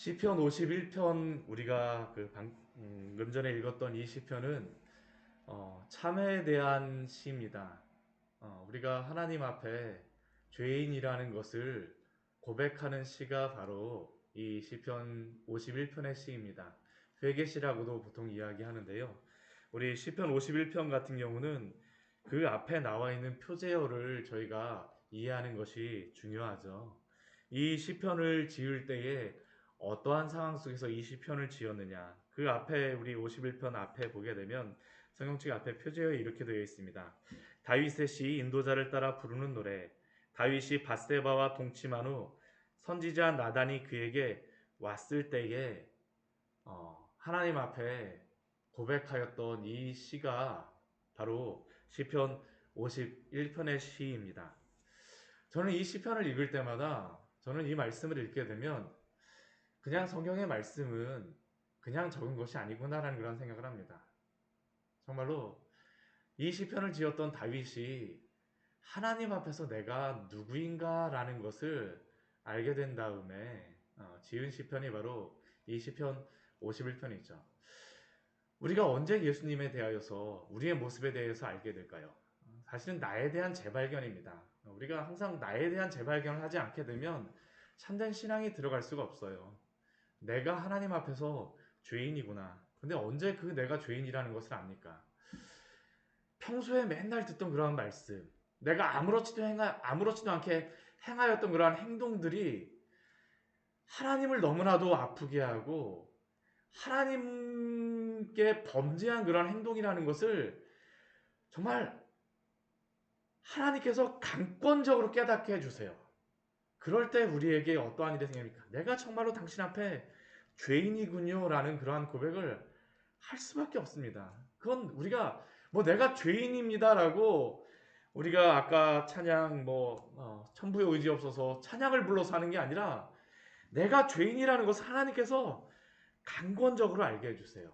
시편 51편 우리가 방금 전에 읽었던 이 시편은 참회에 대한 시입니다. 우리가 하나님 앞에 죄인이라는 것을 고백하는 시가 바로 이 시편 51편의 시입니다. 회개시라고도 보통 이야기하는데요. 우리 시편 51편 같은 경우는 그 앞에 나와 있는 표제어를 저희가 이해하는 것이 중요하죠. 이 시편을 지을 때에 어떠한 상황 속에서 이 시편을 지었느냐. 그 앞에 우리 51편 앞에 보게 되면 성경책 앞에 표제어에 이렇게 되어 있습니다. 다윗의 시 인도자를 따라 부르는 노래. 다윗이 밧세바와 동침한 후 선지자 나단이 그에게 왔을 때에 하나님 앞에 고백하였던 이 시가 바로 시편 51편의 시입니다. 저는 이 시편을 읽을 때마다 저는 이 말씀을 읽게 되면 그냥 성경의 말씀은 그냥 적은 것이 아니구나라는 그런 생각을 합니다. 정말로 이 시편을 지었던 다윗이 하나님 앞에서 내가 누구인가라는 것을 알게 된 다음에 지은 시편이 바로 이 시편 51편이죠. 우리가 언제 예수님에 대하여서 우리의 모습에 대해서 알게 될까요? 사실은 나에 대한 재발견입니다. 우리가 항상 나에 대한 재발견을 하지 않게 되면 참된 신앙이 들어갈 수가 없어요. 내가 하나님 앞에서 죄인이구나. 근데 언제 그 내가 죄인이라는 것을 압니까? 평소에 맨날 듣던 그러한 말씀, 내가 아무렇지도 않게 행하였던 그러한 행동들이 하나님을 너무나도 아프게 하고 하나님께 범죄한 그런 행동이라는 것을 정말 하나님께서 강권적으로 깨닫게 해주세요. 그럴 때 우리에게 어떠한 일이 생깁니까? 내가 정말로 당신 앞에 죄인이군요 라는 그러한 고백을 할 수밖에 없습니다. 그건 우리가 내가 죄인입니다라고 우리가 아까 찬양 천부의 의지 없어서 찬양을 불러서 하는 게 아니라 내가 죄인이라는 것을 하나님께서 강권적으로 알게 해주세요.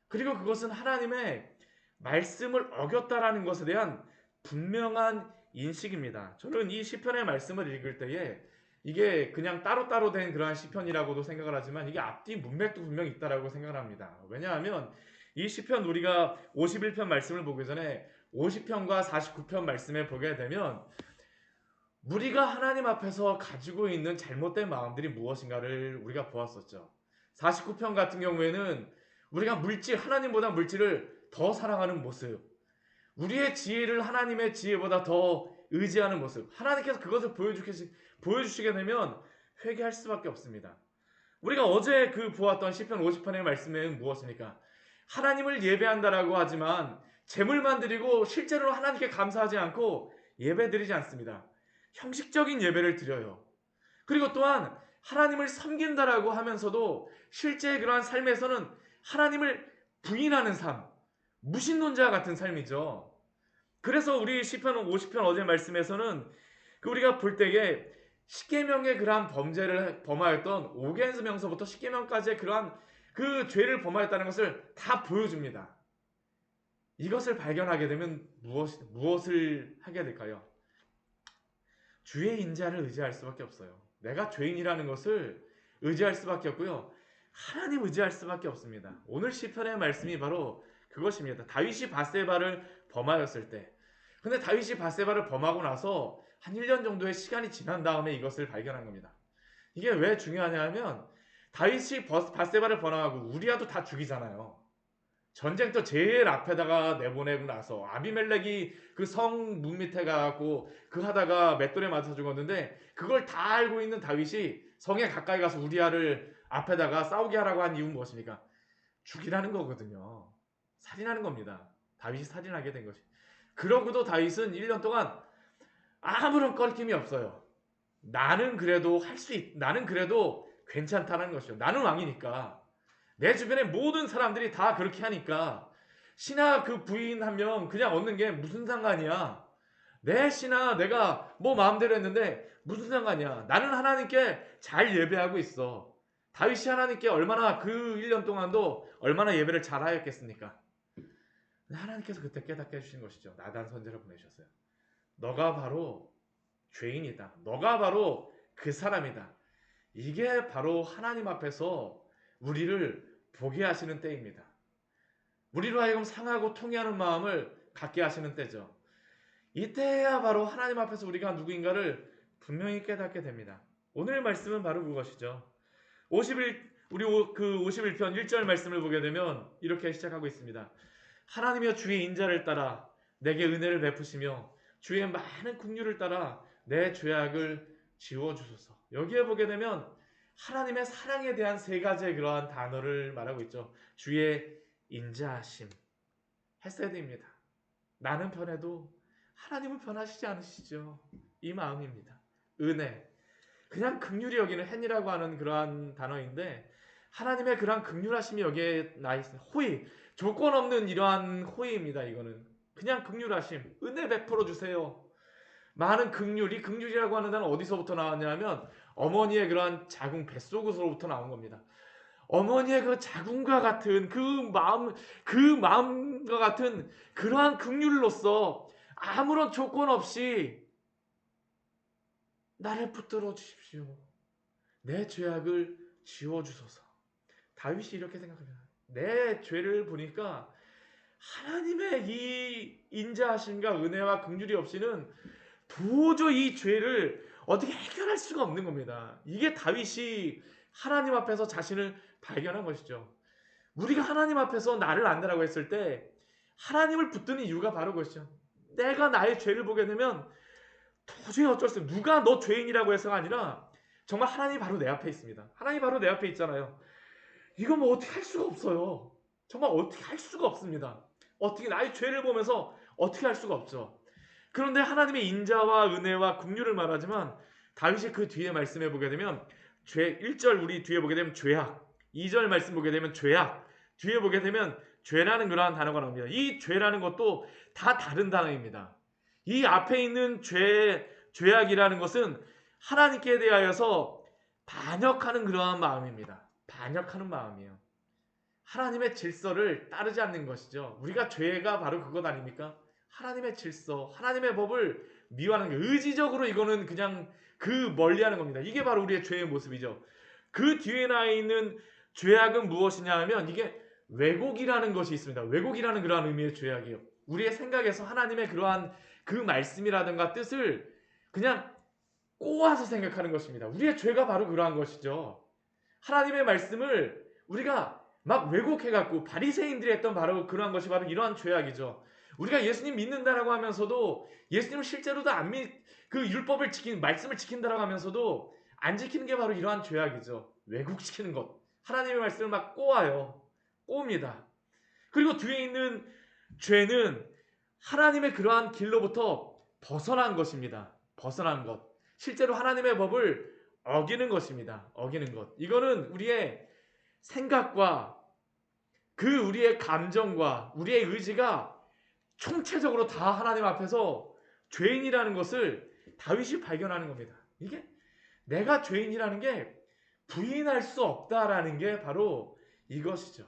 그리고 그것은 하나님의 말씀을 어겼다라는 것에 대한 분명한 인식입니다. 저는 이 시편의 말씀을 읽을 때에 이게 그냥 따로따로 된 그러한 시편이라고도 생각을 하지만 이게 앞뒤 문맥도 분명히 있다라고 생각을 합니다. 왜냐하면 이 시편 우리가 51편 말씀을 보기 전에 50편과 49편 말씀에 보게 되면 우리가 하나님 앞에서 가지고 있는 잘못된 마음들이 무엇인가를 우리가 보았었죠. 49편 같은 경우에는 우리가 하나님보다 물질을 더 사랑하는 모습, 우리의 지혜를 하나님의 지혜보다 더 의지하는 모습, 하나님께서 그것을 보여주시게 되면 회개할 수밖에 없습니다. 우리가 어제 보았던 시편 50편의 말씀은 무엇입니까? 하나님을 예배한다라고 하지만 제물만 드리고 실제로 하나님께 감사하지 않고 예배드리지 않습니다. 형식적인 예배를 드려요. 그리고 또한 하나님을 섬긴다라고 하면서도 실제 그러한 삶에서는 하나님을 부인하는 삶, 무신론자 같은 삶이죠. 그래서 우리 시편 50편 어제 말씀에서는 우리가 볼 때에 십계명의 그러한 범죄를 범하였던 오겐스명서부터 십계명까지의 그러한 그 죄를 범하였다는 것을 다 보여줍니다. 이것을 발견하게 되면 무엇을 하게 될까요? 주의 인자를 의지할 수밖에 없어요. 내가 죄인이라는 것을 의지할 수밖에 없고요. 하나님 의지할 수밖에 없습니다. 오늘 시편의 말씀이 바로 그것입니다. 다윗이 밧세바를 범하였을 때, 근데 다윗이 밧세바를 범하고 나서 한 1년 정도의 시간이 지난 다음에 이것을 발견한 겁니다. 이게 왜 중요하냐 하면 다윗이 밧세바를 범하고 우리아도 다 죽이잖아요. 전쟁터 제일 앞에다가 내보내고 나서 아비멜렉이 그 성 문 밑에 가고 하다가 맷돌에 맞아 죽었는데 그걸 다 알고 있는 다윗이 성에 가까이 가서 우리아를 앞에다가 싸우게 하라고 한 이유는 무엇입니까? 죽이라는 거거든요. 살인하는 겁니다. 다윗이 살인하게 된 것이. 그러고도 다윗은 1년 동안 아무런 꺼림이 없어요. 나는 그래도 괜찮다는 것이죠. 나는 왕이니까. 내 주변의 모든 사람들이 다 그렇게 하니까 신하 부인 한 명 그냥 얻는 게 무슨 상관이야. 내 신하 내가 마음대로 했는데 무슨 상관이야. 나는 하나님께 잘 예배하고 있어. 다윗이 하나님께 얼마나 1년 동안도 얼마나 예배를 잘 하였겠습니까? 하나님께서 그때 깨닫게 해주신 것이죠. 나단 선지자를 보내셨어요. 너가 바로 죄인이다. 너가 바로 그 사람이다. 이게 바로 하나님 앞에서 우리를 보게 하시는 때입니다. 우리로 하여금 상하고 통회하는 마음을 갖게 하시는 때죠. 이때야 바로 하나님 앞에서 우리가 누구인가를 분명히 깨닫게 됩니다. 오늘 말씀은 바로 그것이죠. 51편 1절 말씀을 보게 되면 이렇게 시작하고 있습니다. 하나님이여 주의 인자를 따라 내게 은혜를 베푸시며 주의 많은 긍휼을 따라 내 죄악을 지워주소서. 여기에 보게 되면 하나님의 사랑에 대한 세 가지의 그러한 단어를 말하고 있죠. 주의 인자하심, 헤세드입니다. 나는 변해도 하나님은 변하시지 않으시죠. 이 마음입니다. 은혜, 그냥 긍휼히 여기는 헨이라고 하는 그러한 단어인데 하나님의 그러한 긍휼하심이 여기에 나 있습니다. 호의, 조건 없는 이러한 호의입니다. 이거는 그냥 긍휼하심, 은혜 베풀어 주세요. 많은 긍휼, 이 긍휼이라고 하는 단어는 어디서부터 나왔냐면 어머니의 그러한 자궁 뱃속으로부터 나온 겁니다. 어머니의 그 자궁과 같은 그 마음과 같은 그러한 긍휼로서 아무런 조건 없이 나를 붙들어 주십시오. 내 죄악을 지워주소서. 다윗이 이렇게 생각합니다. 내 죄를 보니까 하나님의 이 인자하심과 은혜와 긍휼이 없이는 도저히 이 죄를 어떻게 해결할 수가 없는 겁니다. 이게 다윗이 하나님 앞에서 자신을 발견한 것이죠. 우리가 하나님 앞에서 나를 안다라고 했을 때 하나님을 붙드는 이유가 바로 그것이죠. 내가 나의 죄를 보게 되면 도저히 어쩔 수 없어요. 누가 너 죄인이라고 해서가 아니라 정말 하나님이 바로 내 앞에 있습니다. 하나님이 바로 내 앞에 있잖아요. 이거 뭐 어떻게 할 수가 없어요. 정말 어떻게 할 수가 없습니다. 어떻게 나의 죄를 보면서 어떻게 할 수가 없죠. 그런데 하나님의 인자와 은혜와 긍휼을 말하지만 다윗이 그 뒤에 말씀해 보게 되면 1절 우리 뒤에 보게 되면 죄악, 2절 말씀 보게 되면 죄악, 뒤에 보게 되면 죄라는 그러한 단어가 나옵니다. 이 죄라는 것도 다 다른 단어입니다. 이 앞에 있는 죄악이라는 것은 하나님께 대하여서 반역하는 그러한 마음입니다. 반역하는 마음이에요. 하나님의 질서를 따르지 않는 것이죠. 우리가 죄가 바로 그것 아닙니까? 하나님의 질서, 하나님의 법을 미워하는 게 의지적으로 이거는 그냥 그 멀리하는 겁니다. 이게 바로 우리의 죄의 모습이죠. 그 뒤에 나 있는 죄악은 무엇이냐 하면 이게 왜곡이라는 것이 있습니다. 왜곡이라는 그러한 의미의 죄악이에요. 우리의 생각에서 하나님의 그러한 그 말씀이라든가 뜻을 그냥 꼬아서 생각하는 것입니다. 우리의 죄가 바로 그러한 것이죠. 하나님의 말씀을 우리가 막 왜곡해갖고 바리새인들이 했던 바로 그러한 것이 바로 이러한 죄악이죠. 우리가 예수님 믿는다라고 하면서도 예수님을 실제로도 그 율법을 말씀을 지킨다라고 하면서도 안 지키는 게 바로 이러한 죄악이죠. 왜곡시키는 것. 하나님의 말씀을 막 꼬웁니다. 그리고 뒤에 있는 죄는 하나님의 그러한 길로부터 벗어난 것입니다. 벗어난 것. 실제로 하나님의 법을 어기는 것입니다. 어기는 것. 이거는 우리의 생각과 우리의 감정과 우리의 의지가 총체적으로 다 하나님 앞에서 죄인이라는 것을 다윗이 발견하는 겁니다. 이게 내가 죄인이라는 게 부인할 수 없다라는 게 바로 이것이죠.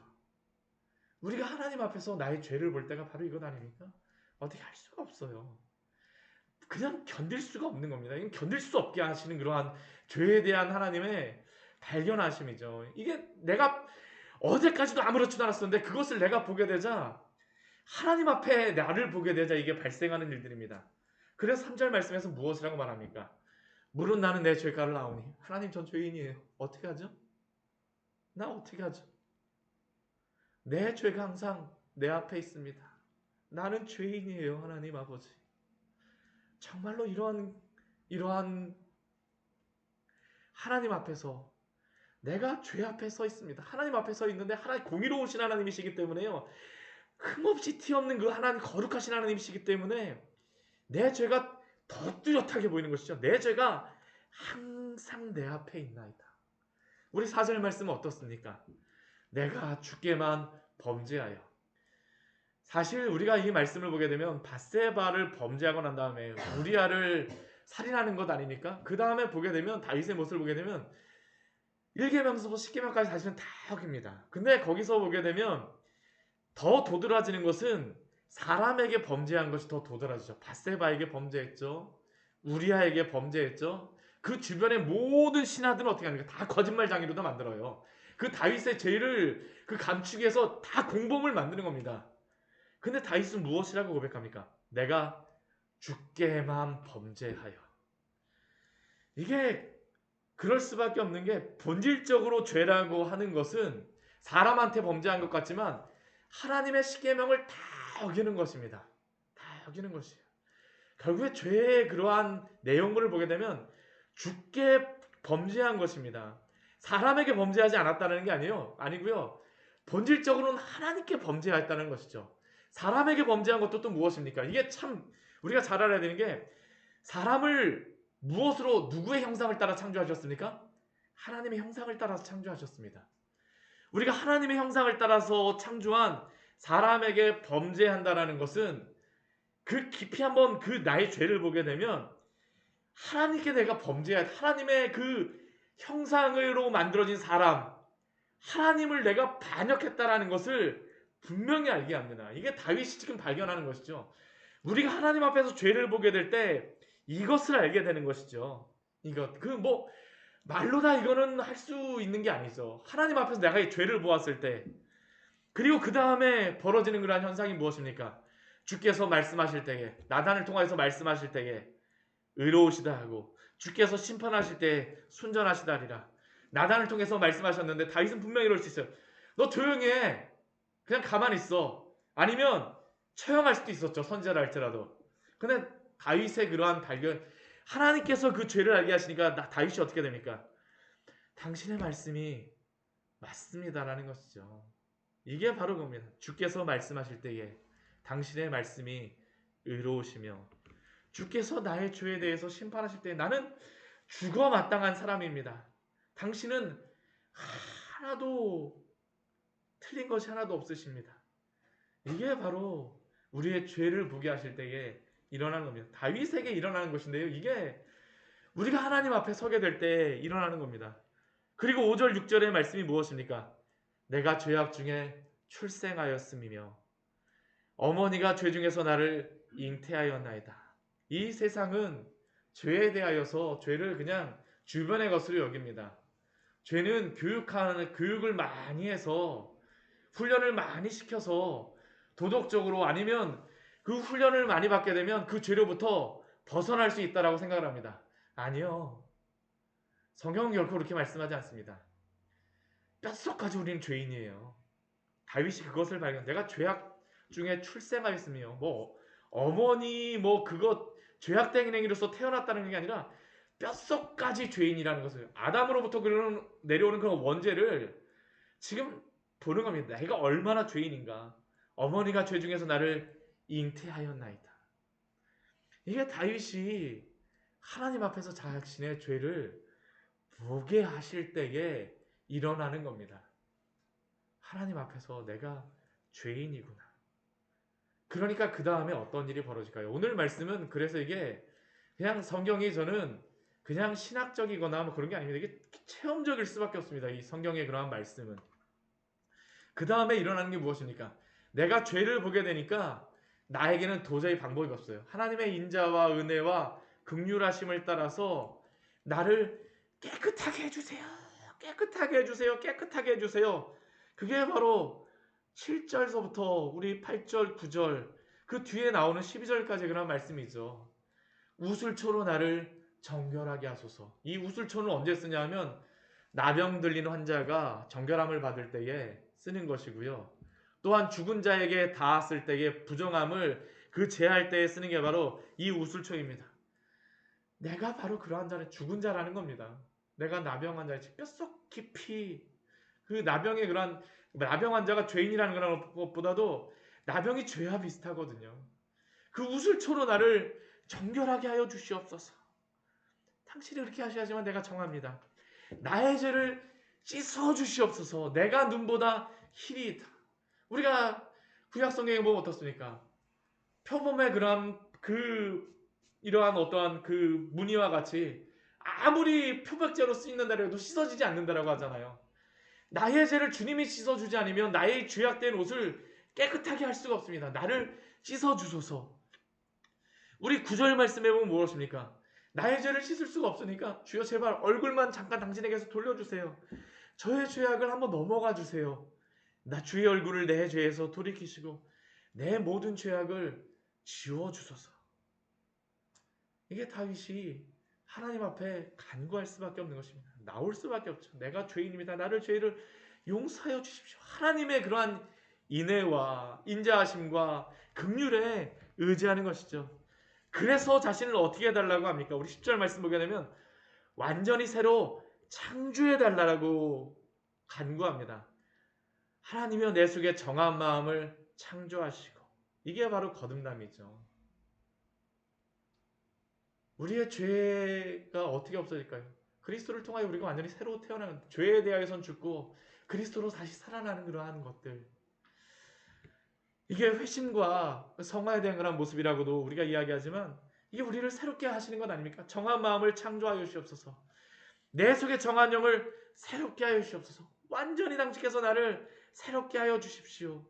우리가 하나님 앞에서 나의 죄를 볼 때가 바로 이것 아닙니까? 어떻게 할 수가 없어요. 그냥 견딜 수가 없는 겁니다. 이건 견딜 수 없게 하시는 그러한 죄에 대한 하나님의 발견하심이죠. 이게 내가 어제까지도 아무렇지도 않았었는데 그것을 내가 보게 되자 하나님 앞에 나를 보게 되자 이게 발생하는 일들입니다. 그래서 3절 말씀에서 무엇이라고 말합니까? 물은 나는 내 죄가를 아오니 하나님 전 죄인이에요. 어떻게 하죠? 나 어떻게 하죠? 내 죄가 항상 내 앞에 있습니다. 나는 죄인이에요. 하나님 아버지. 정말로 이러한 하나님 앞에서 내가 죄 앞에 서 있습니다. 하나님 앞에 서 있는데 하나님 공의로우신 하나님이시기 때문에요. 흠없이 티 없는 그 하나님 거룩하신 하나님이시기 때문에 내 죄가 더 뚜렷하게 보이는 것이죠. 내 죄가 항상 내 앞에 있나이다. 우리 4절 말씀은 어떻습니까? 내가 주께만 범죄하여. 사실 우리가 이 말씀을 보게 되면 밧세바를 범죄하고 난 다음에 우리아를 살인하는 것 아닙니까? 그 다음에 보게 되면 다윗의 모습을 보게 되면 1계명서부터 10계명까지 사실은 다 어깁니다. 근데 거기서 보게 되면 더 도드라지는 것은 사람에게 범죄한 것이 더 도드라지죠. 밧세바에게 범죄했죠. 우리아에게 범죄했죠. 그 주변의 모든 신하들은 어떻게 합니까? 다 거짓말장이로도 만들어요. 그 다윗의 죄를 그 감추기 위해서 다 공범을 만드는 겁니다. 근데 다윗은 무엇이라고 고백합니까? 내가 주께만 범죄하여. 이게 그럴 수밖에 없는 게 본질적으로 죄라고 하는 것은 사람한테 범죄한 것 같지만 하나님의 십계명을 다 어기는 것입니다. 다 어기는 것이에요. 결국에 죄의 그러한 내용물을 보게 되면 주께 범죄한 것입니다. 사람에게 범죄하지 않았다는 게 아니고요. 본질적으로는 하나님께 범죄했다는 것이죠. 사람에게 범죄한 것도 또 무엇입니까? 이게 참 우리가 잘 알아야 되는 게 사람을 무엇으로 누구의 형상을 따라 창조하셨습니까? 하나님의 형상을 따라서 창조하셨습니다. 우리가 하나님의 형상을 따라서 창조한 사람에게 범죄한다라는 것은 그 깊이 한번 그 나의 죄를 보게 되면 하나님께 내가 범죄한 하나님의 그 형상으로 만들어진 사람 하나님을 내가 반역했다라는 것을 분명히 알게 합니다. 이게 다윗이 지금 발견하는 것이죠. 우리가 하나님 앞에서 죄를 보게 될 때 이것을 알게 되는 것이죠. 이것 말로 다 이거는 할 수 있는 게 아니죠. 하나님 앞에서 내가 이 죄를 보았을 때 그리고 그 다음에 벌어지는 그러한 현상이 무엇입니까? 주께서 말씀하실 때에 나단을 통하여서 말씀하실 때에 의로우시다 하고 주께서 심판하실 때에 순전하시다 하리라. 나단을 통해서 말씀하셨는데 다윗은 분명히 이럴 수 있어요. 너 조용히 해. 그냥 가만히 있어. 아니면 처형할 수도 있었죠. 선지자라 할지라도. 근데 다윗의 그러한 발견 하나님께서 그 죄를 알게 하시니까 다윗이 어떻게 됩니까? 당신의 말씀이 맞습니다라는 것이죠. 이게 바로 그겁니다. 주께서 말씀하실 때에 당신의 말씀이 의로우시며 주께서 나의 죄에 대해서 심판하실 때 나는 죽어 마땅한 사람입니다. 당신은 하나도 틀린 것이 하나도 없으십니다. 이게 바로 우리의 죄를 보게 하실 때에 일어나는 겁니다. 다윗에게 일어나는 것인데요. 이게 우리가 하나님 앞에 서게 될 때 일어나는 겁니다. 그리고 5절 6절의 말씀이 무엇입니까? 내가 죄악 중에 출생하였음이며 어머니가 죄 중에서 나를 잉태하였나이다. 이 세상은 죄에 대하여서 죄를 그냥 주변의 것으로 여깁니다. 죄는 교육을 많이 해서 훈련을 많이 시켜서 도덕적으로 아니면 그 훈련을 많이 받게 되면 그 죄로부터 벗어날 수 있다라고 생각을 합니다. 아니요. 성경은 결코 그렇게 말씀하지 않습니다. 뼛속까지 우리는 죄인이에요. 다윗이 그것을 발견. 내가 죄악 중에 출생하였으며 어머니 그것 죄악된 행위로서 태어났다는 게 아니라 뼛속까지 죄인이라는 것을 아담으로부터 내려오는 그런 원죄를 지금 보는 겁니다. 내가 얼마나 죄인인가. 어머니가 죄 중에서 나를 잉태하였나이다. 이게 다윗이 하나님 앞에서 자신의 죄를 보게 하실 때에 일어나는 겁니다. 하나님 앞에서 내가 죄인이구나. 그러니까 그 다음에 어떤 일이 벌어질까요? 오늘 말씀은 그래서 이게 그냥 성경이 저는 그냥 신학적이거나 그런 게 아닙니다. 이게 체험적일 수밖에 없습니다. 이 성경의 그러한 말씀은. 그 다음에 일어나는 게 무엇입니까? 내가 죄를 보게 되니까 나에게는 도저히 방법이 없어요. 하나님의 인자와 은혜와 긍휼하심을 따라서 나를 깨끗하게 해주세요. 깨끗하게 해주세요. 깨끗하게 해주세요. 그게 바로 7절서부터 우리 8절, 9절 그 뒤에 나오는 12절까지 그런 말씀이죠. 우슬초로 나를 정결하게 하소서. 이 우슬초는 언제 쓰냐 하면 나병 들린 환자가 정결함을 받을 때에 쓰는 것이고요. 또한 죽은 자에게 닿았을 때의 부정함을 그 제할 때에 쓰는 게 바로 이 우슬초입니다. 내가 바로 그러한 자는 죽은 자라는 겁니다. 내가 나병 환자의 뼛속 깊이 그 나병의 그런 나병 환자가 죄인이라는 그런 것보다도 나병이 죄와 비슷하거든요. 그 우슬초로 나를 정결하게 하여 주시옵소서. 당신이 그렇게 하셔야지만 내가 정합니다. 나의 죄를 씻어 주시옵소서. 내가 눈보다 희리이다. 우리가 구약 성경에 보면 어떻습니까? 표범의 그런 이러한 어떠한 그 무늬와 같이 아무리 표백제로 쓰인다고 해도 씻어지지 않는다라고 하잖아요. 나의 죄를 주님이 씻어주지 않으면 나의 죄악된 옷을 깨끗하게 할 수가 없습니다. 나를 씻어주소서. 우리 9절 말씀해 보면 무엇입니까? 나의 죄를 씻을 수가 없으니까 주여 제발 얼굴만 잠깐 당신에게서 돌려주세요. 저의 죄악을 한번 넘어가 주세요. 나 주의 얼굴을 내 죄에서 돌이키시고 내 모든 죄악을 지워주소서. 이게 다윗이 하나님 앞에 간구할 수밖에 없는 것입니다. 나올 수밖에 없죠. 내가 죄인입니다. 나를 죄를 용서하여 주십시오. 하나님의 그러한 인애와 인자하심과 긍휼에 의지하는 것이죠. 그래서 자신을 어떻게 해달라고 합니까? 우리 10절 말씀 보게 되면 완전히 새로 창조해달라고 간구합니다. 하나님이여 내 속에 정한 마음을 창조하시고, 이게 바로 거듭남이죠. 우리의 죄가 어떻게 없어질까요? 그리스도를 통하여 우리가 완전히 새로 태어나는, 죄에 대하여선 죽고 그리스도로 다시 살아나는 그러한 것들, 이게 회심과 성화에 대한 그런 모습이라고도 우리가 이야기하지만 이게 우리를 새롭게 하시는 것 아닙니까? 정한 마음을 창조하여 주시옵소서. 내 속에 정한 영을 새롭게 하여 주시옵소서. 완전히 당신께서 나를 새롭게 하여 주십시오.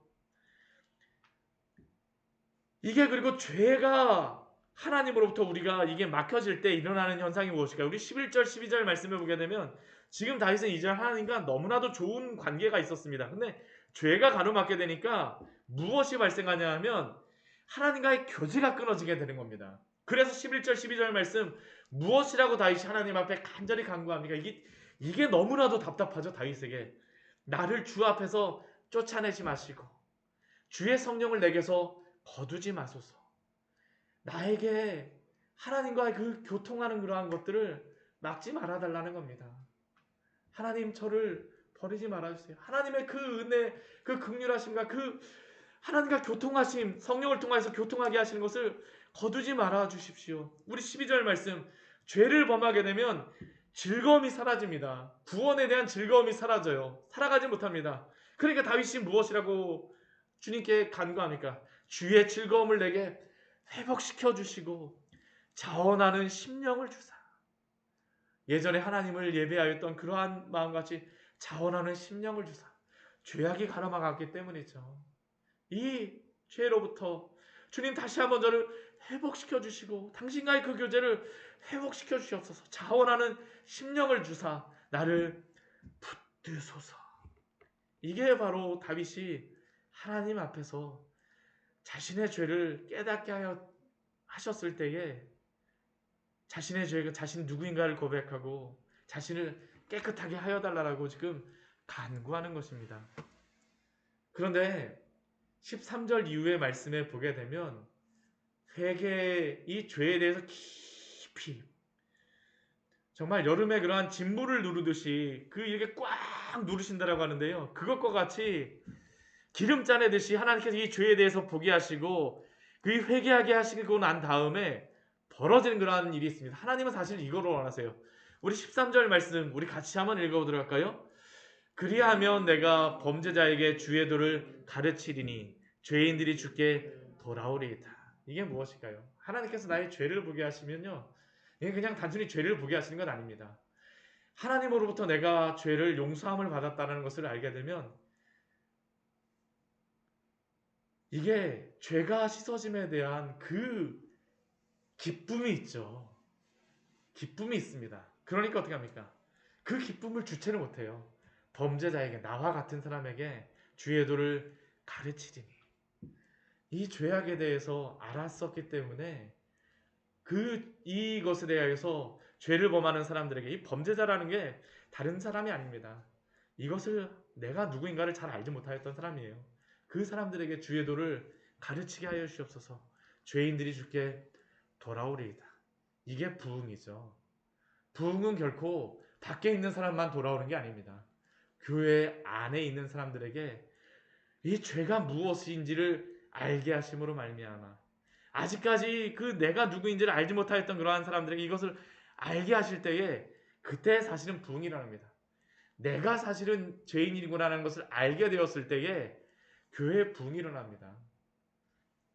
이게 그리고 죄가 하나님으로부터 우리가 이게 막혀질 때 일어나는 현상이 무엇일까요? 우리 11절 12절 말씀을 보게 되면 지금 다윗은 이제 하나님과 너무나도 좋은 관계가 있었습니다. 근데 죄가 가로막게 되니까 무엇이 발생하냐 하면 하나님과의 교제가 끊어지게 되는 겁니다. 그래서 11절 12절 말씀 무엇이라고 다윗이 하나님 앞에 간절히 간구합니까? 이게 너무나도 답답하죠. 다윗에게. 나를 주 앞에서 쫓아내지 마시고 주의 성령을 내게서 거두지 마소서. 나에게 하나님과의 그 교통하는 그러한 것들을 막지 말아달라는 겁니다. 하나님 저를 버리지 말아주세요. 하나님의 그 은혜, 그 긍휼하심과 그 하나님과 교통하심, 성령을 통해서 교통하게 하시는 것을 거두지 말아 주십시오. 우리 12절 말씀, 죄를 범하게 되면 즐거움이 사라집니다. 구원에 대한 즐거움이 사라져요. 살아가지 못합니다. 그러니까 다윗이 무엇이라고 주님께 간구합니까? 주의 즐거움을 내게 회복시켜 주시고 자원하는 심령을 주사. 예전에 하나님을 예배하였던 그러한 마음같이 자원하는 심령을 주사. 죄악이 가로막았기 때문이죠. 이 죄로부터 주님 다시 한번 저를 회복시켜 주시고 당신과의 그 교제를 회복시켜 주시옵소서. 자원하는 심령을 주사 나를 붙드소서. 이게 바로 다윗이 하나님 앞에서 자신의 죄를 깨닫게 하셨을 때에 자신의 죄가 자신 누구인가를 고백하고 자신을 깨끗하게 하여 달라고 지금 간구하는 것입니다. 그런데 13절 이후의 말씀에 보게 되면 회개, 이 죄에 대해서 깊이 정말 여름에 그러한 진물을 누르듯이 이렇게 꽉 누르신다라고 하는데요. 그것과 같이 기름 짜내듯이 하나님께서 이 죄에 대해서 보게 하시고 그 회개하게 하시고 난 다음에 벌어지는 그러한 일이 있습니다. 하나님은 사실 이거로 원하세요. 우리 13절 말씀 우리 같이 한번 읽어보도록 할까요? 그리하면 내가 범죄자에게 주의 도를 가르치리니 죄인들이 주께 돌아오리이다. 이게 무엇일까요? 하나님께서 나의 죄를 보게 하시면요, 이게 그냥 단순히 죄를 보게 하시는 건 아닙니다. 하나님으로부터 내가 죄를 용서함을 받았다는 것을 알게 되면 이게 죄가 씻어짐에 대한 그 기쁨이 있죠. 기쁨이 있습니다. 그러니까 어떻게 합니까? 그 기쁨을 주체를 못해요. 범죄자에게, 나와 같은 사람에게 주의 도를 가르치리니. 이 죄악에 대해서 알았었기 때문에 이것에 대해서 죄를 범하는 사람들에게, 이 범죄자라는 게 다른 사람이 아닙니다. 이것을 내가 누구인가를 잘 알지 못하였던 사람이에요. 그 사람들에게 주의 도를 가르치게 하여 주시옵소서. 죄인들이 주께 돌아오리이다. 이게 부흥이죠. 부흥은 결코 밖에 있는 사람만 돌아오는 게 아닙니다. 교회 안에 있는 사람들에게 이 죄가 무엇인지를 알게 하심으로 말미암아 아직까지 그 내가 누구인지를 알지 못하였던 그러한 사람들에게 이것을 알게 하실 때에 그때 사실은 부흥이 일어납니다. 내가 사실은 죄인이구나라는 것을 알게 되었을 때에 교회에 부흥이 일어납니다.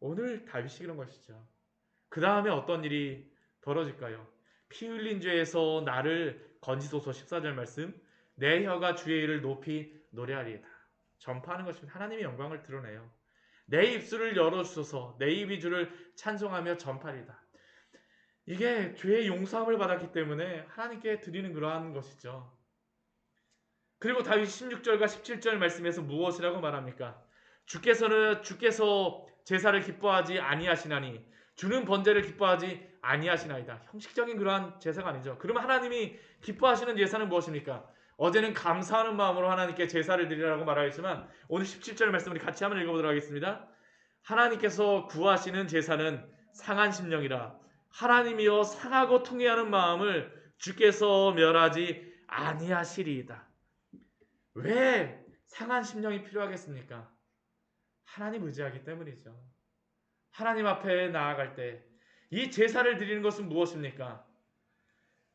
오늘 다윗이 그런 것이죠. 그 다음에 어떤 일이 벌어질까요? 피 흘린 죄에서 나를 건지소서. 14절 말씀, 내 혀가 주의 일을 높이 노래하리이다. 전파하는 것입니다. 하나님의 영광을 드러내요. 내 입술을 열어주소서. 내 입이 주를 찬송하며 전파리다. 이게 죄의 용서함을 받았기 때문에 하나님께 드리는 그러한 것이죠. 그리고 다윗 16절과 17절 말씀에서 무엇이라고 말합니까? 주께서 제사를 기뻐하지 아니하시나니 주는 번제를 기뻐하지 아니하시나이다. 형식적인 그러한 제사가 아니죠. 그러면 하나님이 기뻐하시는 제사는 무엇입니까? 어제는 감사하는 마음으로 하나님께 제사를 드리라고 말하였지만 오늘 17절 말씀 우리 같이 한번 읽어보도록 하겠습니다. 하나님께서 구하시는 제사는 상한 심령이라. 하나님이여 상하고 통회하는 마음을 주께서 멸하지 아니하시리이다. 왜 상한 심령이 필요하겠습니까? 하나님 의지하기 때문이죠. 하나님 앞에 나아갈 때 이 제사를 드리는 것은 무엇입니까?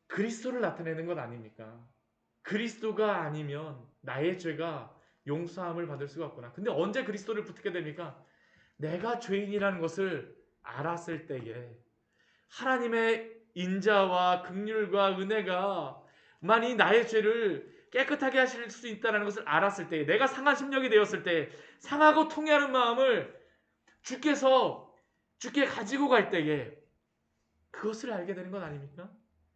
그리스도를 나타내는 것 아닙니까? 그리스도가 아니면 나의 죄가 용서함을 받을 수가 없구나. 근데 언제 그리스도를 붙게 됩니까? 내가 죄인이라는 것을 알았을 때에 하나님의 인자와 긍휼과 은혜가 만이 나의 죄를 깨끗하게 하실 수 있다는 것을 알았을 때, 내가 상한 심령이 되었을 때, 상하고 통해하는 마음을 주께 가지고 갈 때에 그것을 알게 되는 것 아닙니까?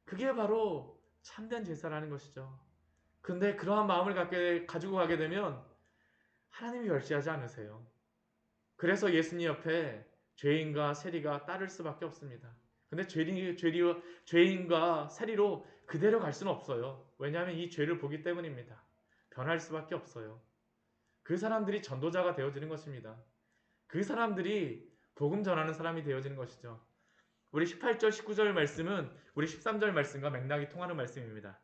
그게 바로 참된 제사라는 것이죠. 근데 그러한 마음을 가지고 가게 되면 하나님이 멸시하지 않으세요. 그래서 예수님 옆에 죄인과 세리가 따를 수밖에 없습니다. 근데 죄인과 세리로 그대로 갈 수는 없어요. 왜냐하면 이 죄를 보기 때문입니다. 변할 수밖에 없어요. 그 사람들이 전도자가 되어지는 것입니다. 그 사람들이 복음 전하는 사람이 되어지는 것이죠. 우리 18절, 19절 말씀은 우리 13절 말씀과 맥락이 통하는 말씀입니다.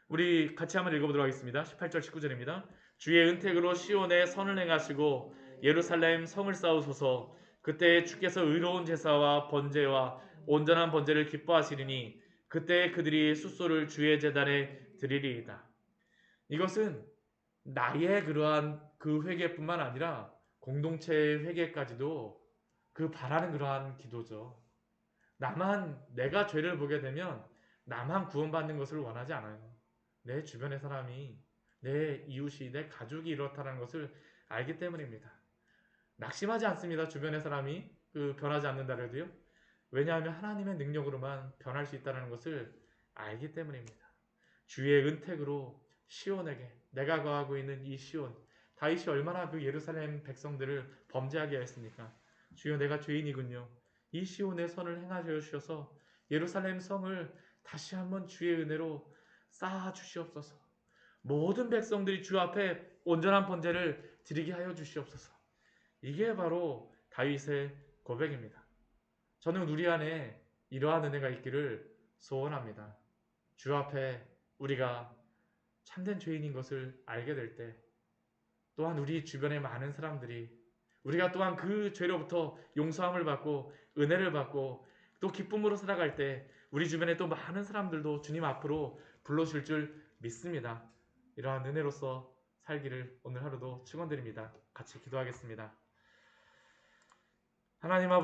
우리 같이 한번 읽어보도록 하겠습니다. 18절, 19절입니다. 주의 은택으로 시온에 선을 행하시고 예루살렘 성을 쌓으소서. 그때 주께서 의로운 제사와 번제와 온전한 번제를 기뻐하시리니 그때 그들이 숫소를 주의 제단에 드리리이다. 이것은 나의 그러한 그 회개뿐만 아니라 공동체의 회개까지도 그 바라는 그러한 기도죠. 내가 죄를 보게 되면 나만 구원받는 것을 원하지 않아요. 내 주변의 사람이, 내 이웃이, 내 가족이 이렇다는 것을 알기 때문입니다. 낙심하지 않습니다. 주변의 사람이 변하지 않는다 해도요. 왜냐하면 하나님의 능력으로만 변할 수 있다는 것을 알기 때문입니다. 주의 은택으로 시온에게, 내가 거하고 있는 이 시온, 다윗이 얼마나 그 예루살렘 백성들을 범죄하게 했습니까? 주여, 내가 죄인이군요. 이 시온의 선을 행하여 주셔서 예루살렘 성을 다시 한번 주의 은혜로 쌓아 주시옵소서. 모든 백성들이 주 앞에 온전한 번제를 드리게 하여 주시옵소서. 이게 바로 다윗의 고백입니다. 저는 우리 안에 이러한 은혜가 있기를 소원합니다. 주 앞에 우리가 참된 죄인인 것을 알게 될 때, 또한 우리 주변의 많은 사람들이 우리가 또한 그 죄로부터 용서함을 받고 은혜를 받고 또 기쁨으로 살아갈 때 우리 주변에 또 많은 사람들도 주님 앞으로 불러줄 줄 믿습니다. 이러한 은혜로서 살기를 오늘 하루도 축원드립니다. 같이 기도하겠습니다. 하나님 아버지,